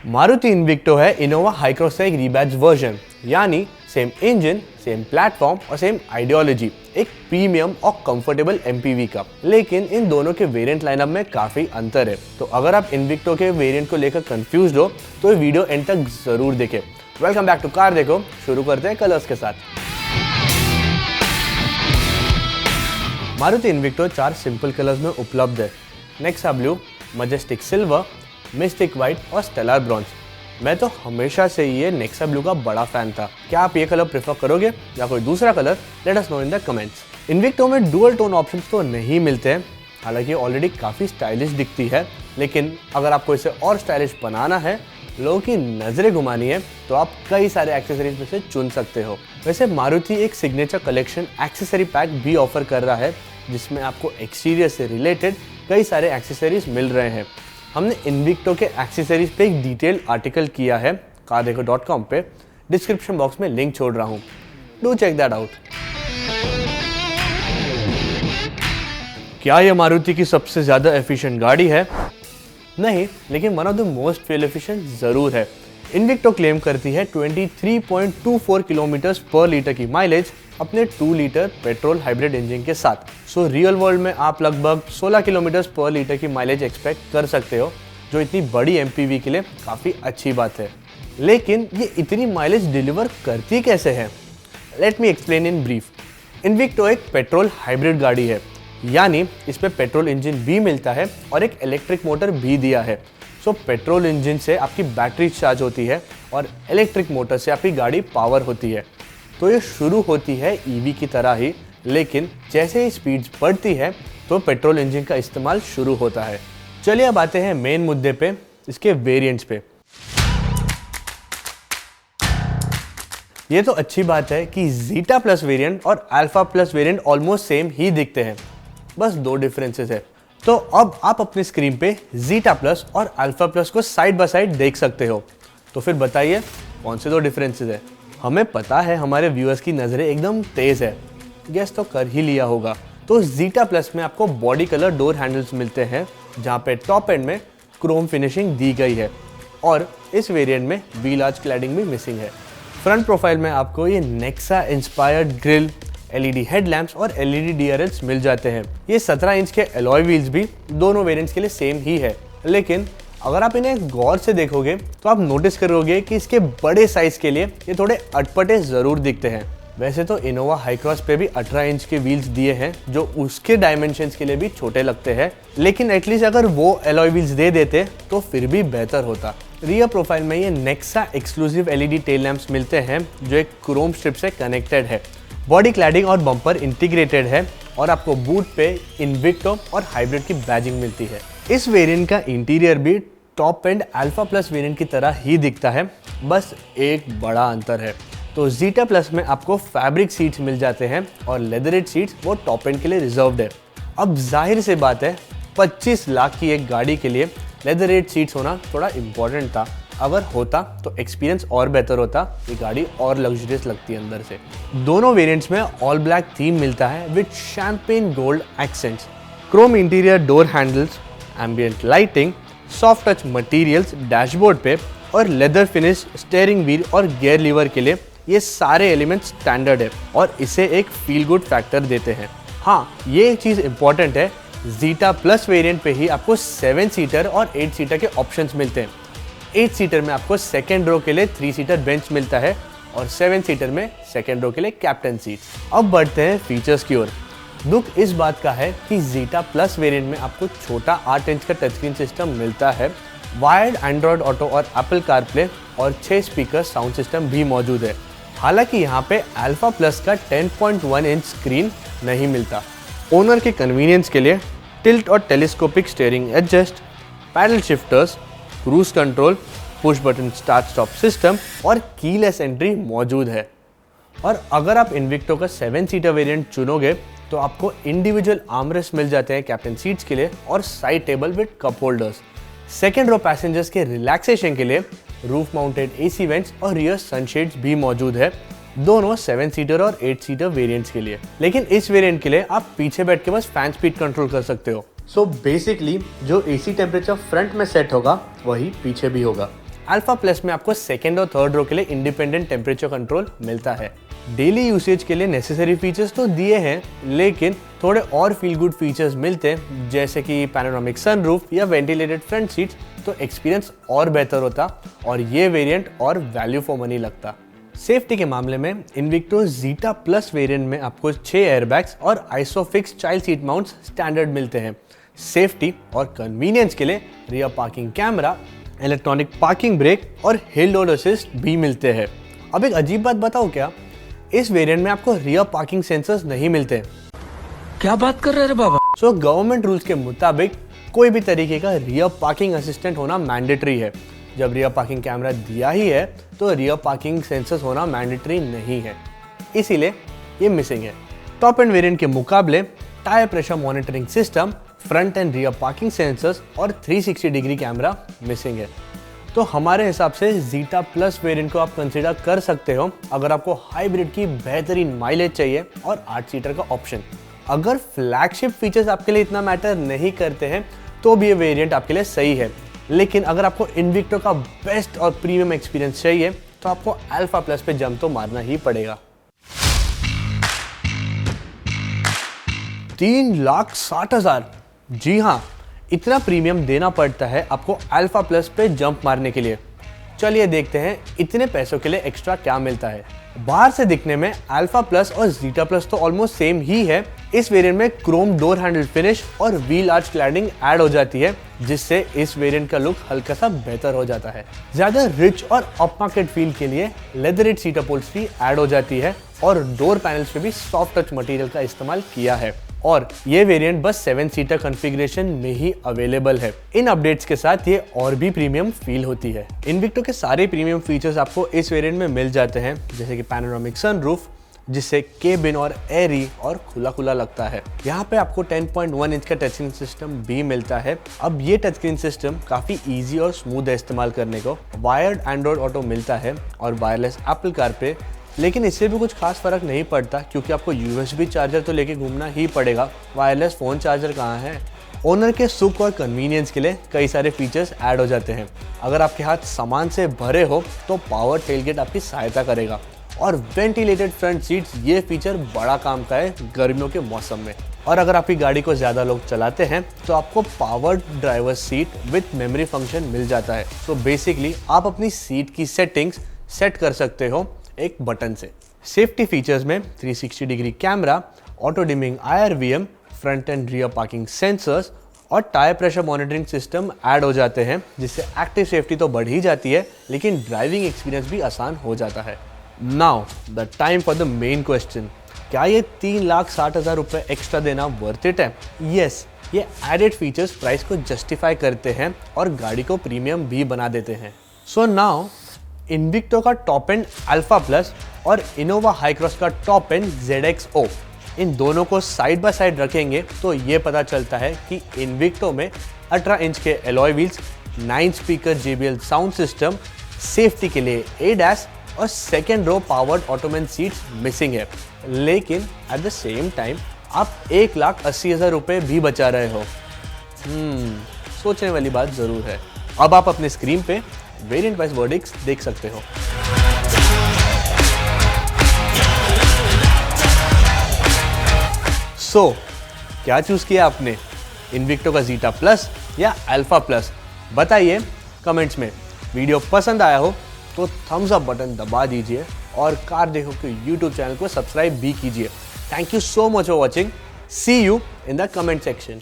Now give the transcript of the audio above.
Maruti Invicto है Innova Hycross का एक रीबैच वर्जन, यानी सेम इंजन, सेम प्लेटफॉर्म और सेम आइडियोलॉजी, एक प्रीमियम और कंफर्टेबल एमपीवी का। लेकिन इन दोनों के वेरिएंट लाइनअप में काफी अंतर है। तो अगर आप इन्विक्टो के वेरिएंट को लेकर कंफ्यूज्ड हो तो ये वीडियो एंड तक जरूर देखें। वेलकम बैक टू कार देखो। शुरू करते हैं कलर्स के साथ। मारुति इन्विक्टो 4 सिंपल कलर्स में उपलब्ध है। Nexa blue, majestic silver, mistake white और स्टेलर ब्रॉन्ज। मैं तो हमेशा से ये नेक्सा ब्लू का बड़ा फैन था। क्या आप ये कलर प्रेफर करोगे या कोई दूसरा colour? Let us know in the comments. Invicto में डुअल टोन ऑप्शंस तो नहीं मिलते हैं, हालांकि ऑलरेडी काफ़ी स्टाइलिश दिखती है। लेकिन अगर आपको इसे और स्टाइलिश बनाना है, लोगों की नज़रें घुमानी है, तो आप कई सारे एक्सेसरीज में से चुन सकते हो। वैसे मारुति एक सिग्नेचर कलेक्शन एक्सेसरी पैक भी ऑफर कर रहा है, जिसमें आपको एक्सटीरियर से रिलेटेड कई सारे एक्सेसरीज मिल रहे हैं। हमने इन्विक्टो के एक्सेसरीज पे एक डिटेल आर्टिकल किया है cardeco.com पे। डिस्क्रिप्शन बॉक्स में लिंक छोड़ रहा हूँ, डू चेक दैट आउट। क्या यह मारुति की सबसे ज़्यादा एफिशिएंट गाड़ी है? नहीं, लेकिन one of the most fuel efficient ज़रूर है। इन्विक्टो क्लेम करती है 23.24 किलोमीटर पर लीटर की माइलेज अपने 2 लीटर पेट्रोल हाइब्रिड इंजन के साथ। सो रियल वर्ल्ड में आप लगभग 16 किलोमीटर पर लीटर की माइलेज एक्सपेक्ट कर सकते हो, जो इतनी बड़ी एमपीवी के लिए काफ़ी अच्छी बात है। लेकिन ये इतनी माइलेज डिलीवर करती कैसे है? Let me explain in brief. Invicto एक पेट्रोल हाइब्रिड गाड़ी है, यानी इस पे पेट्रोल इंजन भी मिलता है और एक इलेक्ट्रिक मोटर भी दिया है। सो पेट्रोल इंजन से आपकी बैटरी चार्ज होती है और इलेक्ट्रिक मोटर से आपकी गाड़ी पावर होती है। तो ये शुरू होती है ईवी की तरह ही, लेकिन जैसे ही स्पीड बढ़ती है तो पेट्रोल इंजन का इस्तेमाल शुरू होता है। चलिए अब आते हैं मेन मुद्दे पे, इसके वेरिएंट्स पे। ये तो अच्छी बात है कि जीटा प्लस वेरिएंट और alpha plus variant almost same ही दिखते हैं, बस 2 डिफरेंसेस है। तो अब आप अपनी स्क्रीन पे जीटा प्लस और अल्फा प्लस को साइड बाय साइड देख सकते हो। तो फिर बताइए कौन से 2 डिफरेंसेस है? हमें पता है हमारे व्यूअर्स की नज़रें एकदम तेज़ है, गेस तो कर ही लिया होगा। तो जीटा प्लस में आपको बॉडी कलर डोर हैंडल्स मिलते हैं, जहाँ पे टॉप एंड में क्रोम फिनिशिंग दी गई है, और इस वेरिएंट में व्हील आर्च क्लैडिंग भी मिसिंग है। फ्रंट प्रोफाइल में आपको ये Nexa inspired grill, LED headlamps और एलईडी डीआरएल्स मिल जाते हैं। ये 17 इंच के अलॉय व्हील्स भी दोनों वेरिएंट्स के लिए सेम ही है। लेकिन अगर आप इन्हें गौर से देखोगे तो आप नोटिस करोगे कि इसके बड़े साइज के लिए ये थोड़े अटपटे जरूर दिखते हैं। वैसे तो इनोवा हाईक्रॉस पे भी 18 इंच के व्हील्स दिए हैं, जो उसके डायमेंशंस के लिए भी छोटे लगते हैं। लेकिन एटलीस्ट अगर वो अलॉय व्हील्स दे देते तो फिर भी बेहतर होता। रियर प्रोफाइल में ये Nexa exclusive LED tail lamps मिलते हैं, जो एक क्रोम स्ट्रिप से कनेक्टेड है। बॉडी क्लैडिंग और बम्पर इंटीग्रेटेड है और आपको बूट पे इन्विक्टो और हाइब्रिड की बैजिंग मिलती है। इस वेरिएंट का इंटीरियर भी top and alpha plus variant की तरह ही दिखता है, बस एक बड़ा अंतर है। तो जीटा प्लस में आपको फैब्रिक सीट्स मिल जाते हैं और लेदरेट सीट्स वो टॉप एंड के लिए रिजर्व्ड है। अब जाहिर सी बात है, 25 लाख की एक गाड़ी के लिए लेदरेट सीट्स होना थोड़ा इम्पोर्टेंट था। अगर होता तो एक्सपीरियंस और बेहतर होता, ये गाड़ी और लग्जरियस लगती है अंदर से। दोनों वेरिएंट्स में ऑल ब्लैक थीम मिलता है with champagne gold accents, Chrome interior door handles, ambient lighting, soft touch materials dashboard पे और लेदर फिनिश स्टीयरिंग व्हील और गियर लीवर के लिए। ये सारे एलिमेंट्स स्टैंडर्ड है और इसे एक फील गुड फैक्टर देते हैं। हाँ, ये एक चीज़ इंपॉर्टेंट है, जीटा प्लस वेरिएंट पे ही आपको 7 सीटर और 8 सीटर के ऑप्शंस मिलते हैं। 8 सीटर में आपको सेकेंड रो के लिए 3 सीटर बेंच मिलता है और 7 सीटर में सेकेंड रो के लिए कैप्टन सीट। अब बढ़ते हैं फीचर्स की ओर। दुख इस बात का है कि जीटा प्लस वेरिएंट में आपको छोटा 8 इंच का टच स्क्रीन सिस्टम मिलता है। वायर्ड एंड्रॉयड ऑटो और एप्पल कारप्ले और 6 स्पीकर साउंड सिस्टम भी मौजूद है। हालांकि यहाँ पे अल्फा प्लस का 10.1 इंच स्क्रीन नहीं मिलता। ओनर के कन्वीनियंस के लिए टिल्ट और telescopic steering adjust, paddle shifters, cruise control, push button start stop system और कीलेस एंट्री मौजूद है। और अगर आप इन्विक्टो का 7 सीटर वेरिएंट चुनोगे तो आपको इंडिविजुअल आर्मरेस्ट मिल जाते हैं कैप्टन सीट्स के लिए और side table with cup holders. Second row passengers के रिलैक्सेशन के लिए रूफ माउंटेड एसी वेंट्स और रियर सनशेड्स भी मौजूद है, दोनों 7 सीटर और 8 सीटर वेरिएंट्स के लिए। लेकिन इस वेरिएंट के लिए आप पीछे बैठ के बस फैन स्पीड कंट्रोल कर सकते हो। सो बेसिकली जो एसी टेम्परेचर फ्रंट में सेट होगा वही पीछे भी होगा। अल्फा प्लस में आपको सेकेंड और थर्ड रो के लिए इंडिपेंडेंट टेम्परेचर कंट्रोल मिलता है। डेली यूसेज के लिए नेसेसरी फीचर्स तो दिए हैं, लेकिन थोड़े और फील गुड फीचर्स मिलते हैं, जैसे कि पैनोरामिक सनरूफ या वेंटिलेटेड फ्रंट सीट्स, तो एक्सपीरियंस और बेहतर होता और ये वेरिएंट और वैल्यू फॉर मनी लगता। सेफ्टी के मामले में इन्विक्टो ज़ीटा प्लस वेरिएंट में आपको 6 एयरबैग्स और ISOFIX child seat mounts standard मिलते हैं। सेफ्टी और कन्वीनियंस के लिए rear parking camera, electronic parking brake और हिल होल्ड असिस्ट भी मिलते हैं। अब एक अजीब बात बताऊं क्या, इस वेरिएंट में आपको रियर पार्किंग सेंसर्स नहीं मिलते। क्या बात कर रहे हैं बाबा? सो गवर्नमेंट रूल्स के मुताबिक कोई भी तरीके का रियर पार्किंग असिस्टेंट होना मैंडेटरी है। जब रियर पार्किंग कैमरा दिया ही है तो रियर पार्किंग सेंसर्स होना मैंडेटरी नहीं है, इसीलिए ये मिसिंग है। टॉप एंड वेरिएंट के मुकाबले tyre pressure monitoring system, front and rear parking sensors और 360 डिग्री कैमरा मिसिंग है। तो हमारे हिसाब से ज़ीटा प्लस वेरिएंट को आप कंसीडर कर सकते हो अगर आपको हाइब्रिड की बेहतरीन माइलेज चाहिए और 8 सीटर का ऑप्शन। अगर फ्लैगशिप फीचर्स आपके लिए इतना मैटर नहीं करते हैं तो भी ये वेरिएंट आपके लिए सही है, लेकिन अगर आपको इन्विक्टो का बेस्ट और प्रीमियम एक्सपीरियंस चाहिए तो आपको अल्फा प्लस पे जंप तो मारना ही पड़ेगा। 3,60,000, जी हाँ, इतना प्रीमियम देना पड़ता है आपको अल्फा प्लस पे जंप मारने के लिए। चलिए देखते हैं इतने पैसों के लिए एक्स्ट्रा क्या मिलता है। बाहर से दिखने में अल्फा प्लस और ज़ीटा प्लस तो ऑलमोस्ट सेम ही है। इस वेरिएंट में क्रोम डोर हैंडल फिनिश और व्हील आर्च क्लैडिंग ऐड हो जाती है, जिससे इस वेरिएंट का लुक हल्का सा बेहतर हो जाता है। ज्यादा रिच और अप मार्केट फील के लिए लेदरेट सीट अपहोल्स्ट्री ऐड हो जाती है और डोर पैनल्स पे भी सॉफ्ट टच मटेरियल का इस्तेमाल किया है। और ये वेरिएंट बस 7 सीटर कॉन्फ़िगरेशन में ही अवेलेबल है। इन अपडेट्स के साथ ये और भी प्रीमियम फील होती है। इन्विक्टो के सारे प्रीमियम फीचर्स आपको इस वेरिएंट में मिल जाते हैं, जैसे कि पैनोरामिक सनरूफ, जिससे केबिन और एयरी और खुला खुला लगता है। यहाँ पे आपको 10.1 इंच का टच स्क्रीन सिस्टम भी मिलता है। अब ये टच स्क्रीन सिस्टम काफ़ी ईजी और स्मूथ है इस्तेमाल करने को। वायर्ड एंड्रॉयड ऑटो मिलता है और वायरलेस एप्पल कारप्ले, लेकिन इससे भी कुछ खास फर्क नहीं पड़ता क्योंकि आपको USB चार्जर तो लेके घूमना ही पड़ेगा। वायरलेस फ़ोन चार्जर कहाँ है। ओनर के सुख और कन्वीनियंस के लिए कई सारे फीचर्स ऐड हो जाते हैं। अगर आपके हाथ सामान से भरे हो तो पावर टेलगेट आपकी सहायता करेगा और वेंटिलेटेड फ्रंट सीट्स, ये फीचर बड़ा काम का है गर्मियों के मौसम में। और अगर आपकी गाड़ी को ज़्यादा लोग चलाते हैं तो आपको power driver seat with memory function मिल जाता है। तो बेसिकली आप अपनी सीट की सेटिंग्स सेट कर सकते हो एक बटन से। सेफ्टी फीचर्स में 360 degree camera, auto dimming IRVM, front and rear parking sensors और tyre pressure monitoring system add हो जाते हैं, जिससे एक्टिव सेफ्टी तो बढ़ ही जाती है, लेकिन ड्राइविंग एक्सपीरियंस भी आसान हो जाता है। Now the time for the main question, क्या ये 3,60,000 रुपये एक्स्ट्रा देना वर्थ इट है? यस, ये एडेड फीचर्स प्राइस को जस्टिफाई करते हैं और गाड़ी को प्रीमियम भी बना देते हैं। सो नाउ इन्विक्टो का टॉप एंड अल्फा प्लस और इनोवा हाई क्रॉस का टॉप एंड ZXO, इन दोनों को साइड बाय साइड रखेंगे तो ये पता चलता है कि इन्विक्टो में 18 इंच के alloy wheels, 9 speaker JBL sound system, safety के लिए ADAS और second row powered ottoman seats missing है, लेकिन एट द सेम टाइम आप 1,80,000 रुपये भी बचा रहे हो। सोचने वाली बात जरूर है। अब आप अपने स्क्रीन पे वेरिएंट वाइज वर्डिक्ट्स देख सकते हो। सो क्या चूज किया आपने, इन्विक्टो का ज़ीटा प्लस या अल्फा प्लस? बताइए कमेंट्स में। वीडियो पसंद आया हो तो थम्स अप बटन दबा दीजिए और कार देखो के YouTube चैनल को सब्सक्राइब भी कीजिए। Thank you so much for watching. See you in the comment section.